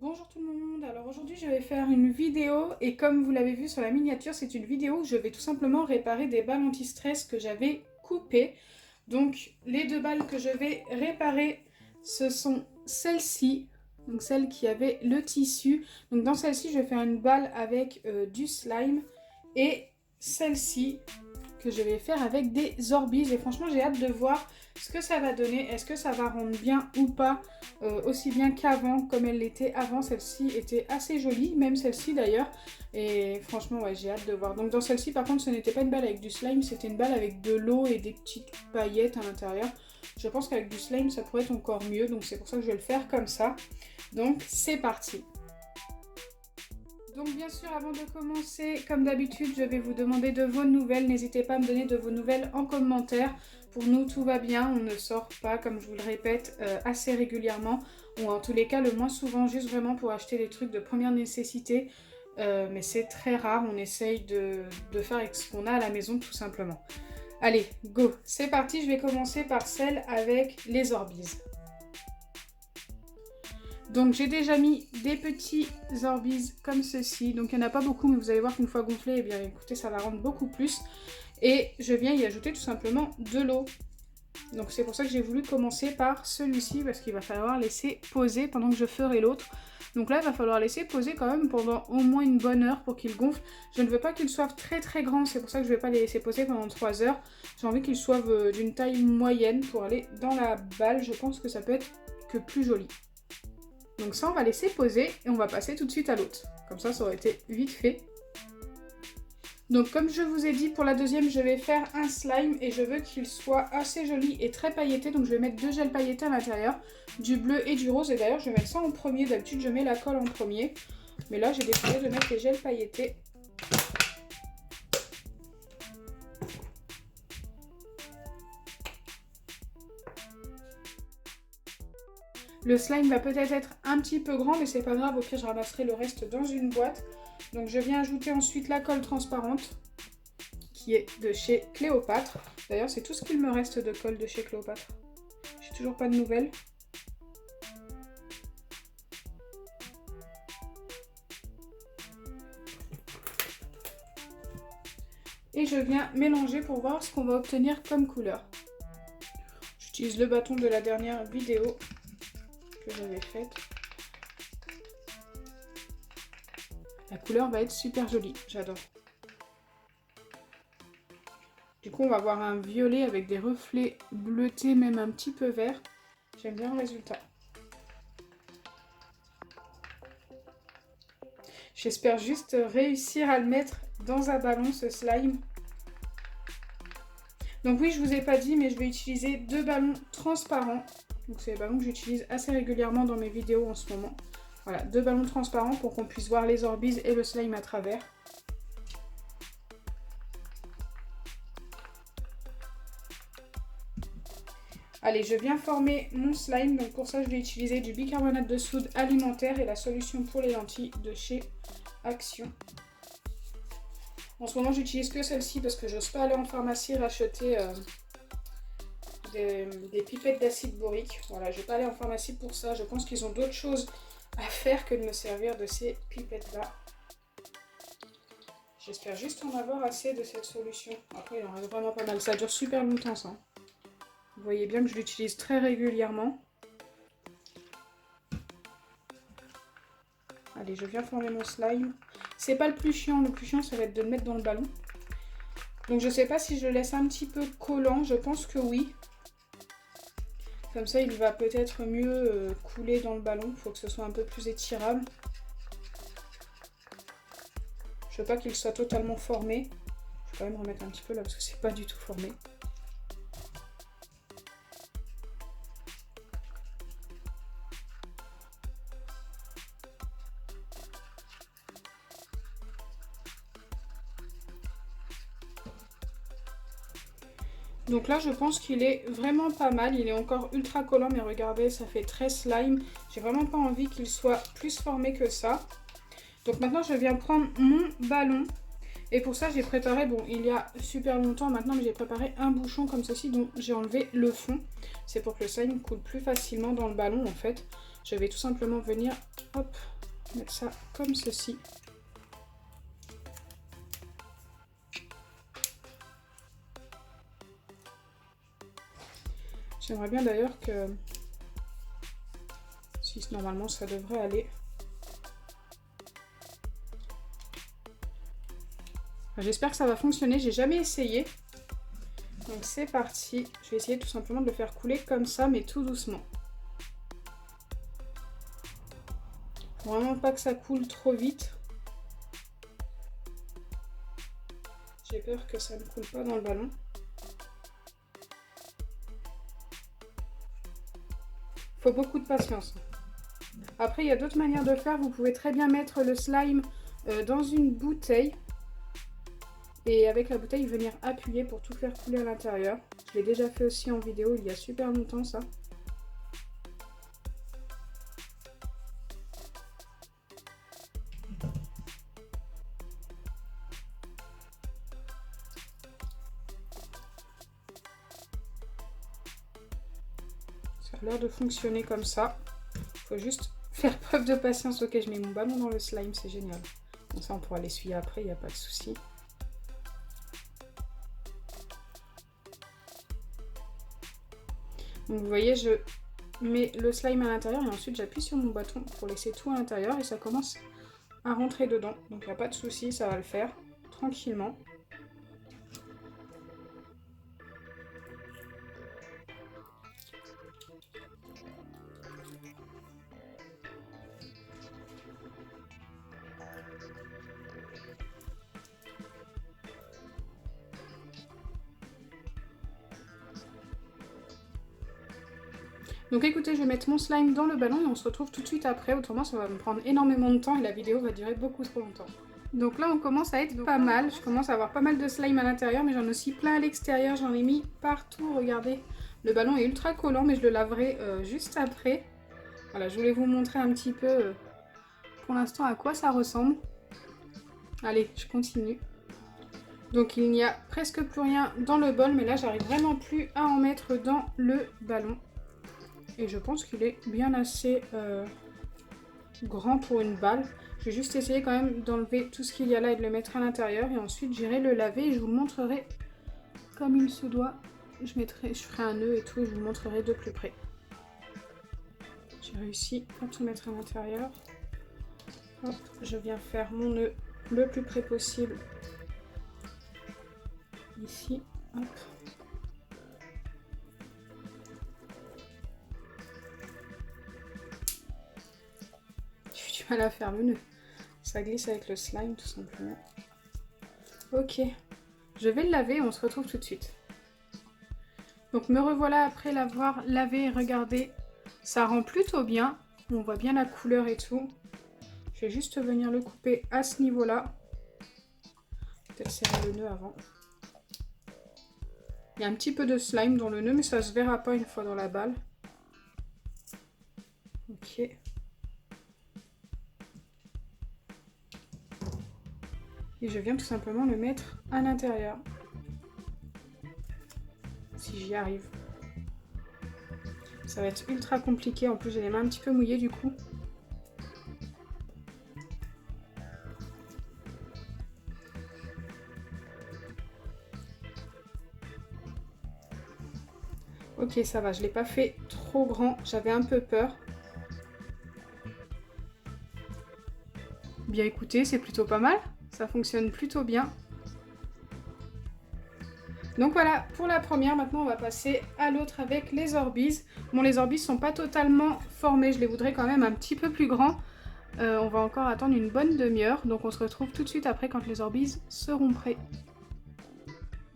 Bonjour tout le monde, alors aujourd'hui je vais faire une vidéo et comme vous l'avez vu sur la miniature, c'est une vidéo où je vais tout simplement réparer des balles anti-stress que j'avais coupées. Donc les deux balles que je vais réparer, ce sont celles-ci, donc celles qui avaient le tissu. Donc dans celle-ci, je vais faire une balle avec du slime et celle-ci que je vais faire avec des Orbeez. Et franchement, j'ai hâte de voir ce que ça va donner. Est-ce que ça va rendre bien ou pas aussi bien qu'avant, comme elle l'était avant. Celle-ci était assez jolie, même celle-ci d'ailleurs. Et franchement, ouais, j'ai hâte de voir. Donc dans celle-ci, par contre, ce n'était pas une balle avec du slime, c'était une balle avec de l'eau et des petites paillettes à l'intérieur. Je pense qu'avec du slime, ça pourrait être encore mieux. Donc c'est pour ça que je vais le faire comme ça. Donc c'est parti. Donc bien sûr, avant de commencer, comme d'habitude, je vais vous demander de vos nouvelles. N'hésitez pas à me donner de vos nouvelles en commentaire. Pour nous, tout va bien, on ne sort pas, comme je vous le répète, assez régulièrement. Ou en tous les cas, le moins souvent, juste vraiment pour acheter des trucs de première nécessité. Mais c'est très rare, on essaye de faire avec ce qu'on a à la maison, tout simplement. Allez, go, c'est parti, je vais commencer par celle avec les Orbeez. Donc j'ai déjà mis des petits Orbeez comme ceci. Donc il n'y en a pas beaucoup, mais vous allez voir qu'une fois gonflé, eh bien écoutez, ça va rendre beaucoup plus. Et je viens y ajouter tout simplement de l'eau. Donc c'est pour ça que j'ai voulu commencer par celui-ci, parce qu'il va falloir laisser poser pendant que je ferai l'autre. Donc là, il va falloir laisser poser quand même pendant au moins une bonne heure pour qu'il gonfle. Je ne veux pas qu'il soit très très grand, c'est pour ça que je ne vais pas les laisser poser pendant 3 heures. J'ai envie qu'il soit d'une taille moyenne pour aller dans la balle. Je pense que ça peut être que plus joli. Donc ça, on va laisser poser et on va passer tout de suite à l'autre. Comme ça aurait été vite fait. Donc comme je vous ai dit, pour la deuxième, je vais faire un slime et je veux qu'il soit assez joli et très pailleté. Donc je vais mettre 2 gels pailletés à l'intérieur, du bleu et du rose. Et d'ailleurs, je vais mettre ça en premier. D'habitude, je mets la colle en premier. Mais là, j'ai décidé de mettre les gels pailletés. Le slime va peut-être être un petit peu grand, mais c'est pas grave, au pire je ramasserai le reste dans une boîte. Donc je viens ajouter ensuite la colle transparente, qui est de chez Cléopâtre. D'ailleurs c'est tout ce qu'il me reste de colle de chez Cléopâtre. J'ai toujours pas de nouvelles. Et je viens mélanger pour voir ce qu'on va obtenir comme couleur. J'utilise le bâton de la dernière vidéo que j'avais faite. La couleur va être super jolie, j'adore. Du coup, on va avoir un violet avec des reflets bleutés, même un petit peu vert. J'aime bien le résultat. J'espère juste réussir à le mettre dans un ballon, ce slime. Donc oui, je vous ai pas dit, mais je vais utiliser 2 ballons transparents. Donc c'est les ballons que j'utilise assez régulièrement dans mes vidéos en ce moment. Voilà, 2 ballons transparents pour qu'on puisse voir les Orbeez et le slime à travers. Allez, je viens former mon slime. Donc pour ça, je vais utiliser du bicarbonate de soude alimentaire et la solution pour les lentilles de chez Action. En ce moment, j'utilise que celle-ci parce que j'ose pas aller en pharmacie racheter des pipettes d'acide borique. Voilà, je vais pas aller en pharmacie pour ça. Je pense qu'ils ont d'autres choses à faire que de me servir de ces pipettes-là. J'espère juste en avoir assez de cette solution. Après, il en reste vraiment pas mal. Ça dure super longtemps, ça. Vous voyez bien que je l'utilise très régulièrement. Allez, je viens former mon slime. C'est pas le plus chiant ça va être de le mettre dans le ballon. Donc je sais pas si je le laisse un petit peu collant, je pense que oui. Comme ça il va peut-être mieux couler dans le ballon, il faut que ce soit un peu plus étirable. Je veux pas qu'il soit totalement formé. Je vais quand même remettre un petit peu là parce que c'est pas du tout formé. Donc là, je pense qu'il est vraiment pas mal. Il est encore ultra collant, mais regardez, ça fait très slime. J'ai vraiment pas envie qu'il soit plus formé que ça. Donc maintenant, je viens prendre mon ballon. Et pour ça, j'ai préparé, bon, il y a super longtemps maintenant, mais j'ai préparé un bouchon comme ceci dont j'ai enlevé le fond. C'est pour que le slime coule plus facilement dans le ballon, en fait. Je vais tout simplement venir, hop, mettre ça comme ceci. J'aimerais bien d'ailleurs que, si normalement ça devrait aller. J'espère que ça va fonctionner, j'ai jamais essayé. Donc c'est parti, je vais essayer tout simplement de le faire couler comme ça, mais tout doucement. Faut vraiment pas que ça coule trop vite. J'ai peur que ça ne coule pas dans le ballon. Faut beaucoup de patience. Après, il y a d'autres manières de faire. Vous pouvez très bien mettre le slime dans une bouteille. Et avec la bouteille, venir appuyer pour tout faire couler à l'intérieur. Je l'ai déjà fait aussi en vidéo il y a super longtemps, ça. Ça a l'air de fonctionner comme ça. Il faut juste faire preuve de patience. Ok, je mets mon ballon dans le slime, c'est génial. Bon, ça, on pourra l'essuyer après, il n'y a pas de souci. Donc vous voyez, je mets le slime à l'intérieur et ensuite j'appuie sur mon bâton pour laisser tout à l'intérieur et ça commence à rentrer dedans. Donc il n'y a pas de souci, ça va le faire tranquillement. Donc écoutez, je vais mettre mon slime dans le ballon et on se retrouve tout de suite après, autrement ça va me prendre énormément de temps et la vidéo va durer beaucoup trop longtemps. Donc là on commence à être pas mal, je commence à avoir pas mal de slime à l'intérieur mais j'en ai aussi plein à l'extérieur, j'en ai mis partout, regardez. Le ballon est ultra collant mais je le laverai juste après. Voilà, je voulais vous montrer un petit peu pour l'instant à quoi ça ressemble. Allez, je continue. Donc il n'y a presque plus rien dans le bol mais là j'arrive vraiment plus à en mettre dans le ballon. Et je pense qu'il est bien assez grand pour une balle. Je vais juste essayer quand même d'enlever tout ce qu'il y a là et de le mettre à l'intérieur. Et ensuite, j'irai le laver et je vous montrerai comme il se doit. Je ferai un nœud et tout et je vous montrerai de plus près. J'ai réussi à tout mettre à l'intérieur. Hop, je viens faire mon nœud le plus près possible. Ici, hop. À la faire le nœud. Ça glisse avec le slime tout simplement. Ok, je vais le laver et on se retrouve tout de suite. Donc me revoilà après l'avoir lavé, regardez, ça rend plutôt bien. On voit bien la couleur et tout. Je vais juste venir le couper à ce niveau-là. Peut-être serrer le nœud avant. Il y a un petit peu de slime dans le nœud mais ça se verra pas une fois dans la balle. Ok. Et je viens tout simplement le mettre à l'intérieur. Si j'y arrive. Ça va être ultra compliqué. En plus, j'ai les mains un petit peu mouillées du coup. Ok, ça va. Je ne l'ai pas fait trop grand. J'avais un peu peur. Bien écoutez, c'est plutôt pas mal. Ça fonctionne plutôt bien. Donc voilà, pour la première, maintenant on va passer à l'autre avec les Orbeez. Bon, les Orbeez sont pas totalement formés, je les voudrais quand même un petit peu plus grands. On va encore attendre une bonne demi-heure, donc on se retrouve tout de suite après quand les Orbeez seront prêts.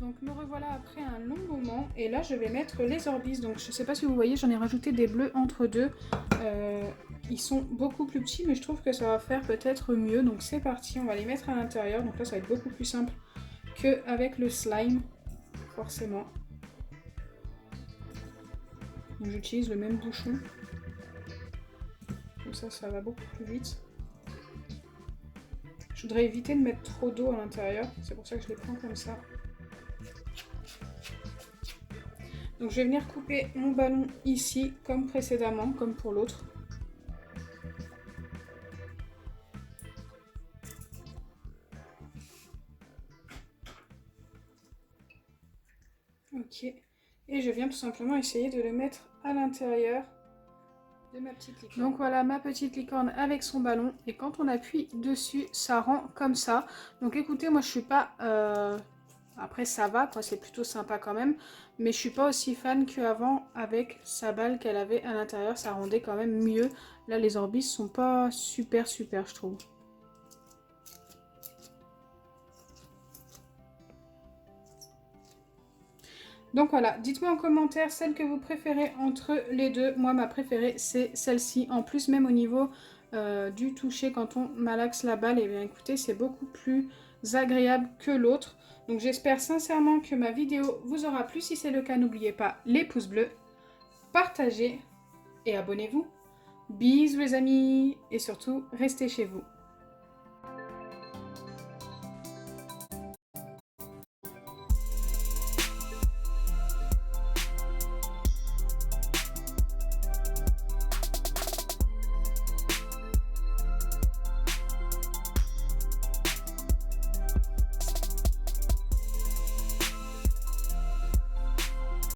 Donc me revoilà après un long moment, et là je vais mettre les Orbeez. Donc je sais pas si vous voyez, j'en ai rajouté des bleus entre deux. Ils sont beaucoup plus petits, mais je trouve que ça va faire peut-être mieux. Donc c'est parti, on va les mettre à l'intérieur. Donc là ça va être beaucoup plus simple qu'avec le slime, forcément. Donc j'utilise le même bouchon. Comme ça va beaucoup plus vite. Je voudrais éviter de mettre trop d'eau à l'intérieur, c'est pour ça que je les prends comme ça. Donc je vais venir couper mon ballon ici, comme précédemment, comme pour l'autre. Et je viens tout simplement essayer de le mettre à l'intérieur de ma petite licorne. Donc voilà ma petite licorne avec son ballon. Et quand on appuie dessus, ça rend comme ça. Donc écoutez, moi je suis pas... Après ça va quoi, c'est plutôt sympa quand même. Mais je suis pas aussi fan qu'avant avec sa balle qu'elle avait à l'intérieur. Ça rendait quand même mieux. Là les Orbis sont pas super je trouve. Donc voilà, dites-moi en commentaire celle que vous préférez entre les deux. Moi ma préférée c'est celle-ci. En plus même au niveau du toucher quand on malaxe la balle, et bien écoutez c'est beaucoup plus agréable que l'autre. Donc j'espère sincèrement que ma vidéo vous aura plu. Si c'est le cas, n'oubliez pas les pouces bleus, partagez et abonnez-vous. Bisous les amis et surtout restez chez vous.